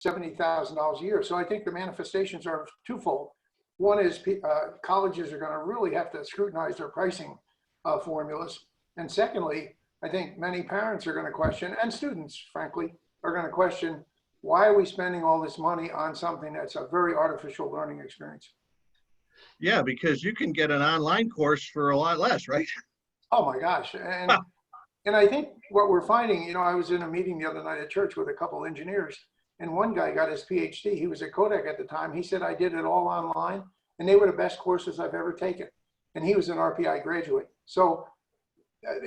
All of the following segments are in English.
$70,000 a year. So I think the manifestations are twofold. One is colleges are going to really have to scrutinize their pricing formulas. And secondly, I think many parents are going to question, and students, frankly, are going to question, why are we spending all this money on something that's a very artificial learning experience? Yeah, because you can get an online course for a lot less, right? Oh my gosh. And I think what we're finding, you know, I was in a meeting the other night at church with a couple engineers, and one guy got his PhD. He was at Kodak at the time. He said, I did it all online, and they were the best courses I've ever taken. And he was an RPI graduate. So,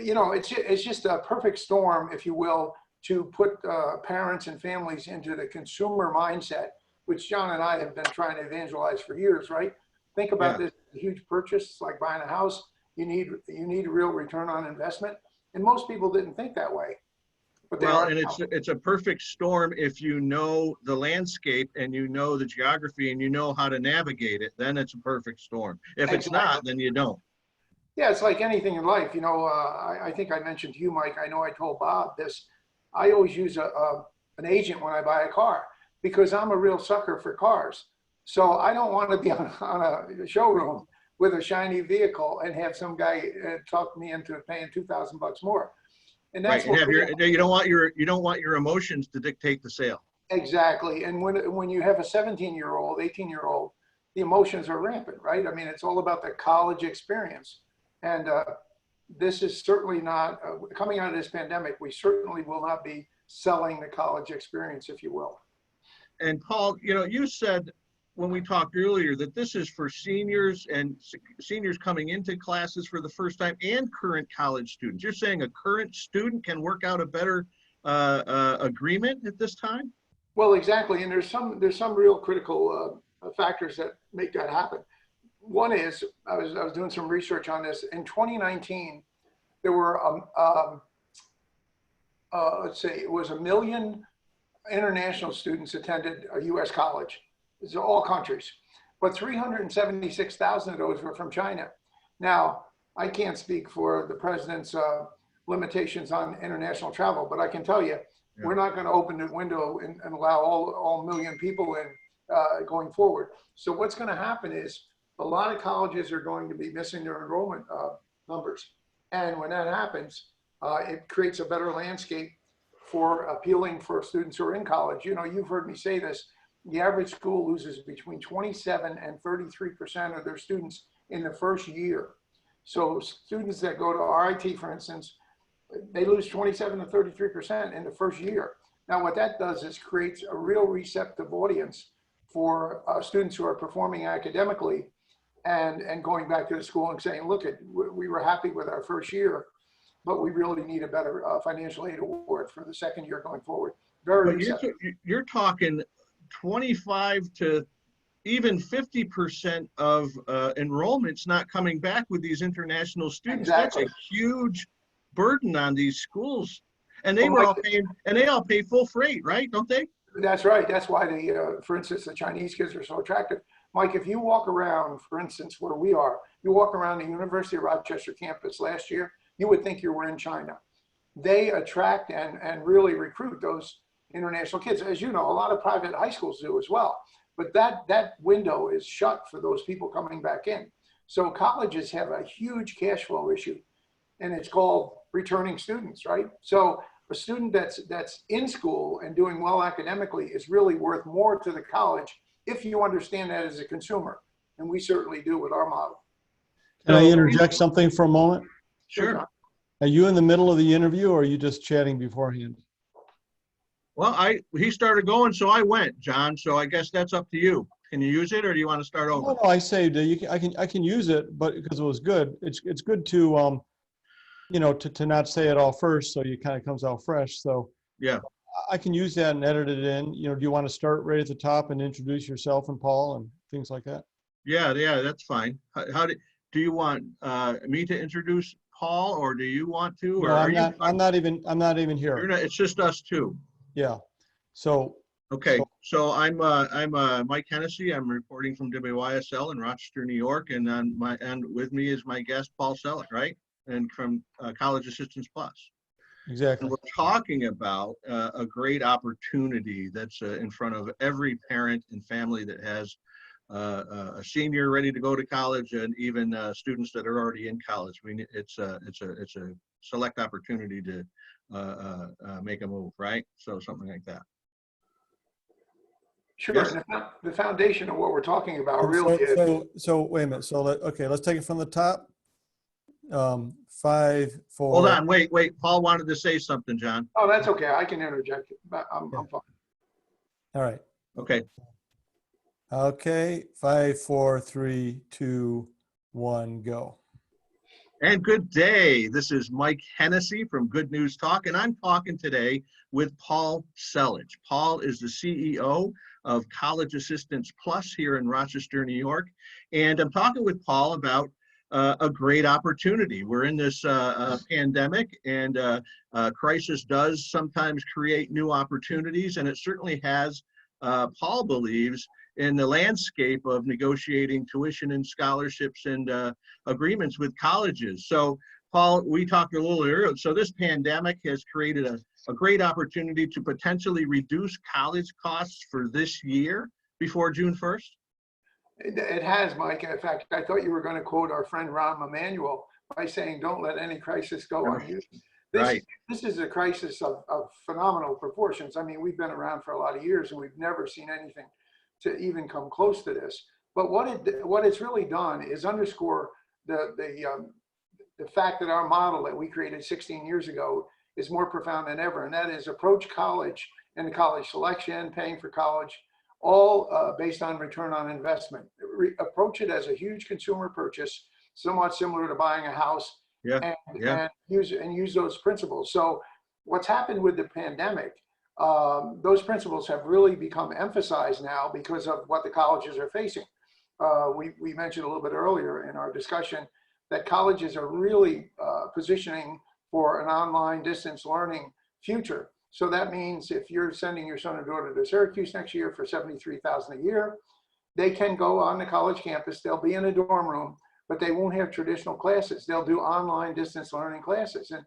you know, it's just a perfect storm, if you will, to put parents and families into the consumer mindset, which John and I have been trying to evangelize for years, right? Think about this huge purchase, like buying a house. You need a real return on investment. And most people didn't think that way. But well, and it's a perfect storm if you know the landscape and you know the geography and you know how to navigate it, then it's a perfect storm. If it's not, then you don't. Yeah, it's like anything in life. You know, I think I mentioned to you, Mike, I know I told Bob this. I always use an agent when I buy a car because I'm a real sucker for cars. So I don't want to be on a showroom with a shiny vehicle and have some guy talk me into paying $2,000 more. And that's right. And you don't want your emotions to dictate the sale. Exactly. And when you have a 17-year-old, 18-year-old, the emotions are rampant, right? I mean, it's all about the college experience. And this is certainly not, coming out of this pandemic, we certainly will not be selling the college experience, if you will. And Paul, you know, you said when we talked earlier that this is for seniors and seniors coming into classes for the first time and current college students. You're saying a current student can work out a better agreement at this time? Well, exactly. And there's some real critical factors that make that happen. One is, I was doing some research on this. In 2019, there were, let's say, it was 1 million international students attended a U.S. college. It's all countries, but 376,000 of those were from China. Now, I can't speak for the president's limitations on international travel, but I can tell you, we're not going to open the window and allow all 1 million people in going forward. So what's going to happen is a lot of colleges are going to be missing their enrollment numbers. And when that happens, it creates a better landscape for appealing for students who are in college. You know, you've heard me say this. The average school loses between 27 and 33% of their students in the first year. So students that go to RIT, for instance, they lose 27 to 33% in the first year. Now, what that does is creates a real receptive audience for students who are performing academically and going back to the school and saying, look, we were happy with our first year, but we really need a better financial aid award for the second year going forward. Very receptive. You're talking 25 to even 50% of enrollments not coming back with these international students. Exactly. That's a huge burden on these schools, and they all pay full freight, right? Don't they? That's right. That's why for instance, the Chinese kids are so attractive. Mike, if you walk around, for instance, where we are, you walk around the University of Rochester campus last year, you would think you were in China. They attract and really recruit those international kids. As you know, a lot of private high schools do as well. But that window is shut for those people coming back in. So colleges have a huge cash flow issue, and it's called returning students, right? So a student that's in school and doing well academically is really worth more to the college if you understand that as a consumer. And we certainly do with our model. Can I interject something for a moment? Sure. Are you in the middle of the interview, or are you just chatting beforehand? Well, he started going, so I went, John. So I guess that's up to you. Can you use it, or do you want to start over? No, I saved it. I can use it, but because it was good, it's good to you know, to not say it all first, so it kind of comes out fresh. So yeah, I can use that and edit it in. You know, do you want to start right at the top and introduce yourself and Paul and things like that? Yeah, that's fine. Do you want me to introduce Paul, or do you want to? Or no, I'm not even here. It's just us two. Yeah. So. Okay. So I'm Mike Hennessy. I'm reporting from WYSL in Rochester, New York, and with me is my guest Paul Celuch, right? And from College Assistance Plus. Exactly. And we're talking about a great opportunity that's in front of every parent and family that has a senior ready to go to college, and even students that are already in college. It's a select opportunity to make a move, right? So something like that. Sure. Yes. And the foundation of what we're talking about And really is. so wait a minute. So okay, let's take it from the top. 5, 4. Hold on, wait. Paul wanted to say something, John. Oh, that's okay. I can interject. I'm fine. All right. Okay. Okay. 5, 4, 3, 2, 1, go. And good day. This is Mike Hennessy from Good News Talk, and I'm talking today with Paul Celuch. Paul is the CEO of College Assistance Plus here in Rochester, New York. And I'm talking with Paul about a great opportunity. We're in this pandemic, and crisis does sometimes create new opportunities, and it certainly has, Paul believes, in the landscape of negotiating tuition and scholarships and agreements with colleges. So, Paul, we talked a little earlier. So this pandemic has created a great opportunity to potentially reduce college costs for this year before June 1st? It has, Mike. In fact, I thought you were going to quote our friend Rahm Emanuel by saying, "Don't let any crisis go unused." Right. This is a crisis of phenomenal proportions. I mean, we've been around for a lot of years, and we've never seen anything to even come close to this. But what it's really done is underscore the fact that our model that we created 16 years ago is more profound than ever, and that is approach college and the college selection, paying for college, all based on return on investment. Approach it as a huge consumer purchase, somewhat similar to buying a house, Yeah. and use those principles. So what's happened with the pandemic, those principles have really become emphasized now because of what the colleges are facing. We mentioned a little bit earlier in our discussion that colleges are really positioning for an online distance learning future. So that means if you're sending your son or daughter to Syracuse next year for $73,000 a year, they can go on the college campus. They'll be in a dorm room, but they won't have traditional classes. They'll do online distance learning classes. And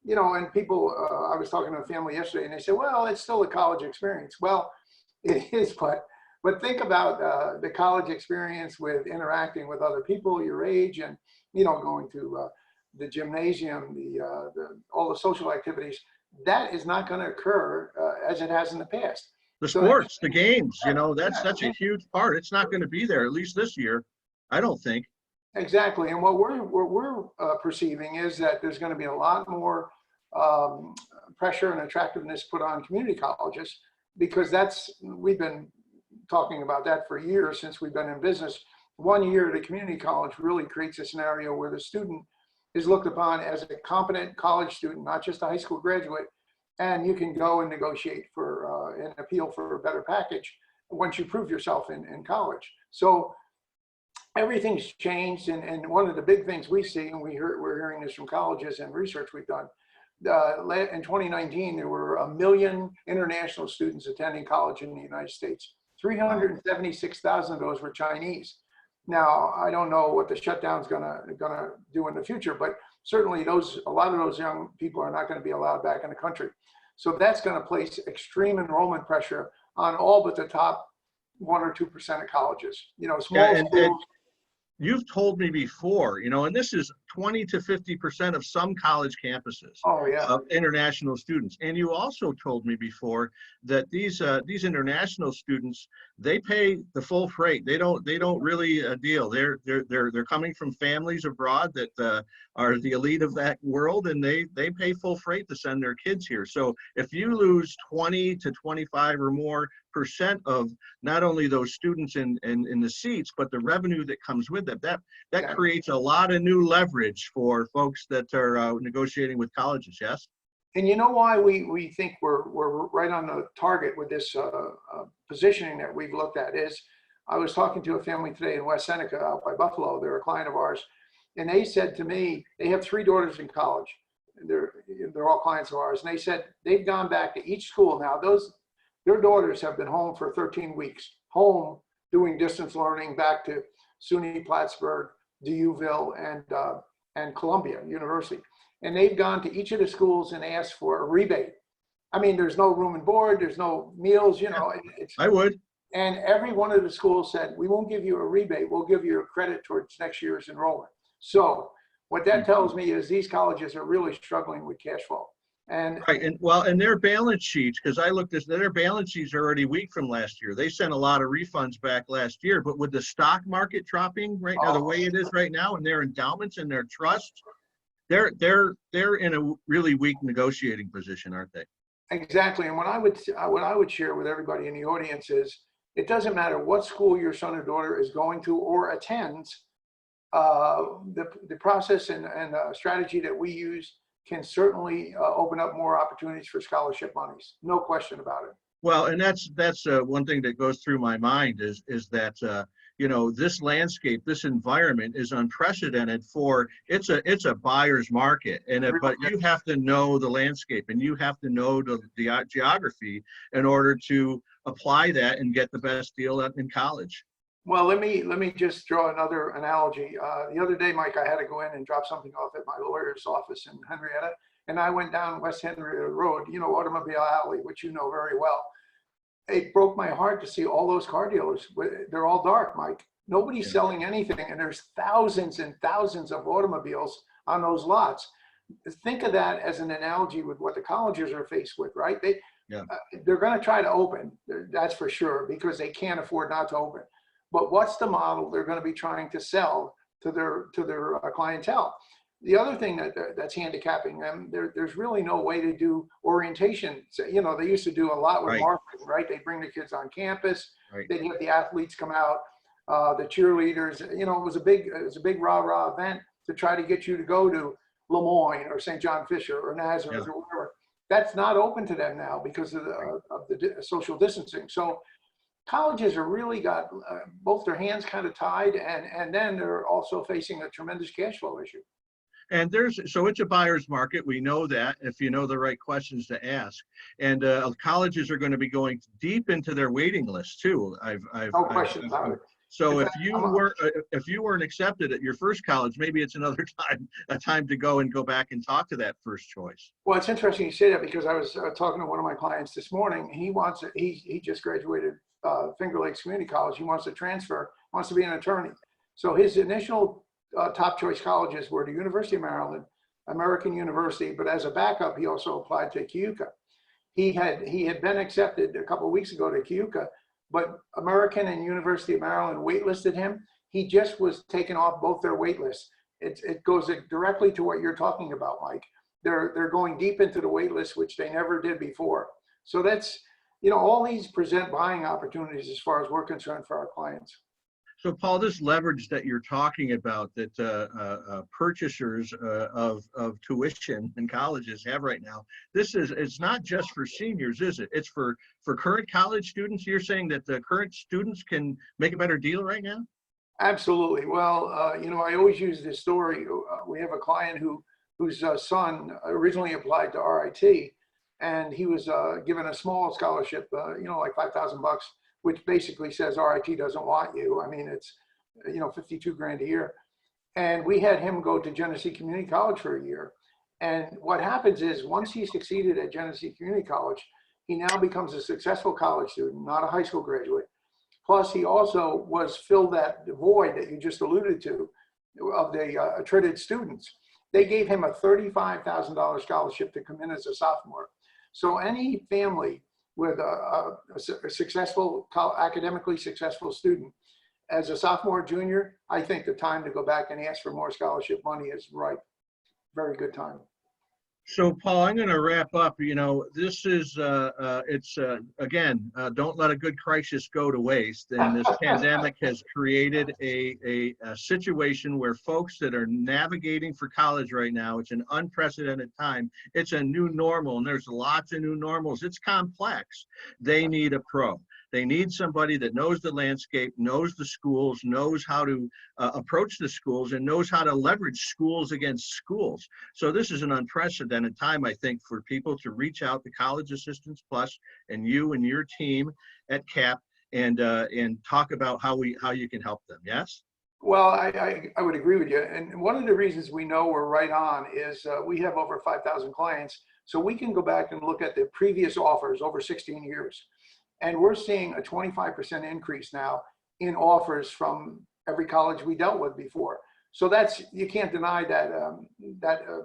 and people, I was talking to a family yesterday, and they said, well, it's still a college experience. Well, it is, but think about the college experience with interacting with other people your age, and going to the gymnasium, all the social activities. That is not going to occur as it has in the past. The sports, the games, that's such a huge part. It's not going to be there, at least this year, I don't think. Exactly. And what we're perceiving is that there's going to be a lot more pressure and attractiveness put on community colleges, because we've been talking about that for years since we've been in business. 1 year at a community college really creates a scenario where the student is looked upon as a competent college student, not just a high school graduate, and you can go and negotiate for an appeal for a better package once you prove yourself in college. So everything's changed, and one of the big things we see, and we're hearing this from colleges and research we've done, in 2019, there were 1 million international students attending college in the United States. 376,000 of those were Chinese. Now, I don't know what the shutdown's gonna do in the future, but certainly a lot of those young people are not going to be allowed back in the country. So that's going to place extreme enrollment pressure on all but the top 1 or 2% of colleges. Small schools. You've told me before, and this is 20 to 50% of some college campuses. Oh, yeah. Of international students. And you also told me before that these international students, they pay the full freight. They don't really deal. They're coming from families abroad that are the elite of that world, and they pay full freight to send their kids here. So if you lose 20 to 25 or more % of not only those students in the seats, but the revenue that comes with them, that creates a lot of new leverage for folks that are negotiating with colleges. Yes. And you know why we think we're right on the target with this positioning that we've looked at is, I was talking to a family today in West Seneca out by Buffalo. They're a client of ours, and they said to me they have 3 daughters in college. They're all clients of ours, and they said they've gone back to each school now. Their daughters have been home for 13 weeks, home doing distance learning back to SUNY Plattsburgh, DUville, and Columbia University. and they've gone to each of the schools and asked for a rebate. I mean, there's no room and board, there's no meals, you know. I would. And every one of the schools said, we won't give you a rebate, we'll give you a credit towards next year's enrollment. So what that tells me is these colleges are really struggling with cash flow. And right, and well, and their balance sheets, because I looked at their balance sheets are already weak from last year. They sent a lot of refunds back last year, but with the stock market dropping right now, the way it is right now, and their endowments and their trusts, they're in a really weak negotiating position, aren't they? exactly. And what I would share with everybody in the audience is, it doesn't matter what school your son or daughter is going to or attends, the process and strategy that we use can certainly open up more opportunities for scholarship monies. No question about it. Well, and that's one thing that goes through my mind is that you know, this landscape, this environment is unprecedented for it's a buyer's market, and but you have to know the landscape and you have to know the geography in order to apply that and get the best deal in college. Well, let me just draw another analogy. The other day, Mike, I had to go in and drop something off at my lawyer's office in Henrietta, and I went down West Henrietta Road, you know, Automobile Alley, which you know very well. It broke my heart to see all those car dealers. They're all dark, Mike. Nobody's selling anything, and there's thousands and thousands of automobiles on those lots. Think of that as an analogy with what the colleges are faced with, right? They're going to try to open, that's for sure, because they can't afford not to open. But what's the model they're going to be trying to sell to their clientele? The other thing that's handicapping them, there's really no way to do orientation. So, you know, they used to do a lot with marketing, right? They'd bring the kids on campus. They'd have the athletes come out, the cheerleaders. You know, it was a big rah-rah event to try to get you to go to Le Moyne or St. John Fisher or Nazareth or whatever. That's not open to them now because of the social distancing. So colleges are really got both their hands kind of tied, and then they're also facing a tremendous cash flow issue. And so it's a buyer's market. We know that if you know the right questions to ask. And colleges are going to be going deep into their waiting list too. No question about it. So if you weren't accepted at your first college, maybe it's another time to go back and talk to that first choice. Well, it's interesting you say that, because I was talking to one of my clients this morning. He just graduated Finger Lakes Community College. He wants to transfer, wants to be an attorney. So his initial top choice colleges were the University of Maryland, American University, but as a backup, he also applied to Keuka. He had been accepted a couple of weeks ago to Keuka, but American and University of Maryland waitlisted him. He just was taken off both their wait lists. It goes directly to what you're talking about, Mike. They're going deep into the wait list, which they never did before. So that's, you know, all these present buying opportunities as far as we're concerned for our clients. So, Paul, this leverage that you're talking about that purchasers of tuition in colleges have right now, it's not just for seniors, is it? It's for current college students. You're saying that the current students can make a better deal right now? Absolutely. Well, you know, I always use this story. We have a client whose son originally applied to RIT, and he was given a small scholarship, you know, like $5,000, which basically says RIT doesn't want you. I mean, it's, you know, 52 grand a year. And we had him go to Genesee Community College for a year. And what happens is, once he succeeded at Genesee Community College, he now becomes a successful college student, not a high school graduate. Plus, he also filled that void that you just alluded to of the attrited students. They gave him a $35,000 scholarship to come in as a sophomore. So any family with a successful, academically successful student as a sophomore, junior, I think the time to go back and ask for more scholarship money is right. Very good time. So, Paul, I'm going to wrap up. You know, this is, again, don't let a good crisis go to waste. And this pandemic has created a situation where folks that are navigating for college right now, it's an unprecedented time. It's a new normal, and there's lots of new normals. It's complex. They need a pro. They need somebody that knows the landscape, knows the schools, knows how to approach the schools, and knows how to leverage schools against schools. So this is an unprecedented time, I think, for people to reach out to College Assistance Plus and you and your team at CAP and talk about how you can help them. Yes? Well, I would agree with you. And one of the reasons we know we're right on is we have over 5,000 clients. So we can go back and look at the previous offers over 16 years. And we're seeing a 25% increase now in offers from every college we dealt with before. So that's, you can't deny that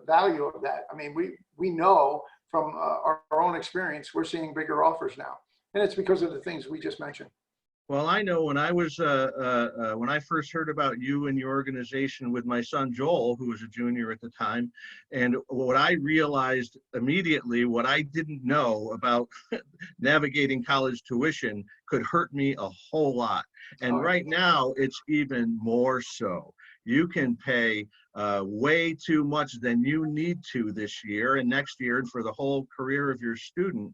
value of that. I mean, we know from our own experience, we're seeing bigger offers now. And it's because of the things we just mentioned. Well, I know when I was when I first heard about you and your organization with my son Joel, who was a junior at the time, and what I realized immediately, what I didn't know about navigating college tuition could hurt me a whole lot. And right now, it's even more so. You can pay way too much than you need to this year and next year and for the whole career of your student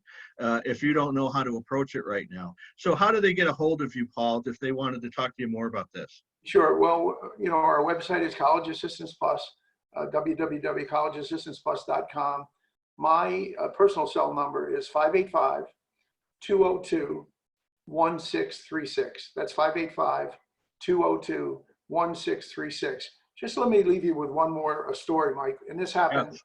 if you don't know how to approach it right now. So how do they get a hold of you, Paul, if they wanted to talk to you more about this? Sure. Well, you know, our website is College Assistance Plus, www.collegeassistanceplus.com. My personal cell number is 585-202-1636. That's 585-202-1636. Just let me leave you with one more story, Mike. And this happened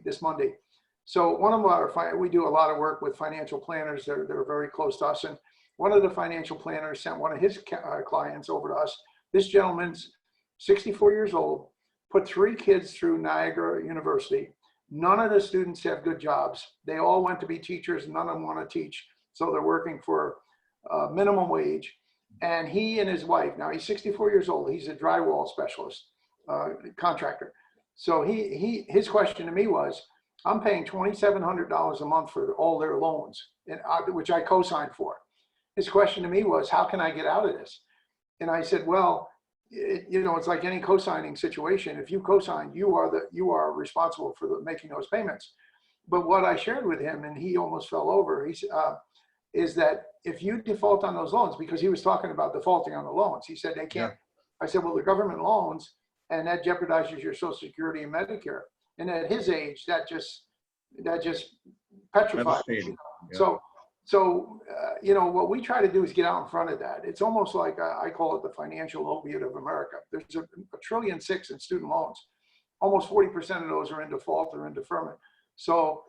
this Monday. So one of our, we do a lot of work with financial planners. They're very close to us. And one of the financial planners sent one of his clients over to us. This gentleman's 64 years old, put 3 kids through Niagara University. None of the students have good jobs. They all went to be teachers. None of them want to teach. So they're working for minimum wage. And he and his wife, now he's 64 years old, he's a drywall specialist, contractor. So his question to me was, I'm paying $2,700 a month for all their loans, which I co-signed for. His question to me was, how can I get out of this? And I said, well, you know, it's like any co-signing situation. If you co-sign, you are responsible for making those payments. But what I shared with him, and he almost fell over, is that if you default on those loans, because he was talking about defaulting on the loans, he said they can't. Yeah. I said, well, the government loans, and that jeopardizes your Social Security and Medicare. And at his age, that just petrified him. Yeah. So you know, what we try to do is get out in front of that. It's almost like I call it the financial opiate of America. There's a $1.6 trillion in student loans. Almost 40% of those are in default or in deferment. So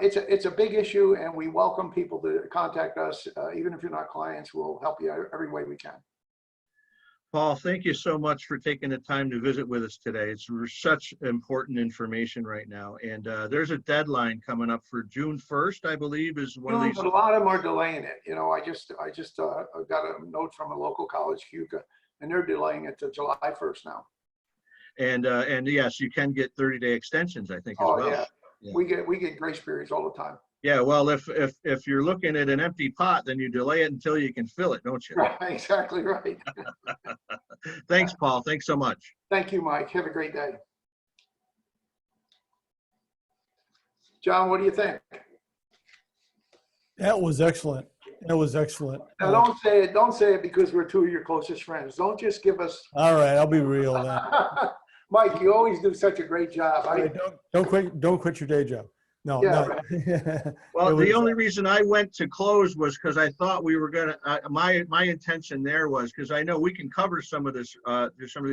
it's a big issue, and we welcome people to contact us. Even if you're not clients, we'll help you every way we can. Paul, thank you so much for taking the time to visit with us today. It's such important information right now. And there's a deadline coming up for June 1st, I believe, is one of these. But a lot of them are delaying it. You know, I just got a note from a local college, CUCA, and they're delaying it to July 1st now. And yes, you can get 30-day extensions, I think, as well. Yeah. Yeah. We get grace periods all the time. Yeah, well, if you're looking at an empty pot, then you delay it until you can fill it, don't you? Right, exactly right. Thanks, Paul. Thanks so much. Thank you, Mike. Have a great day. John, what do you think? That was excellent. That was excellent. Now, don't say it because we're 2 of your closest friends. Don't just give us. All right, I'll be real then. Mike, you always do such a great job. Don't quit your day job. No. Yeah, right. Well, the only reason I went to close was because I thought we were gonna. My intention there was because I know we can cover some of this. Some of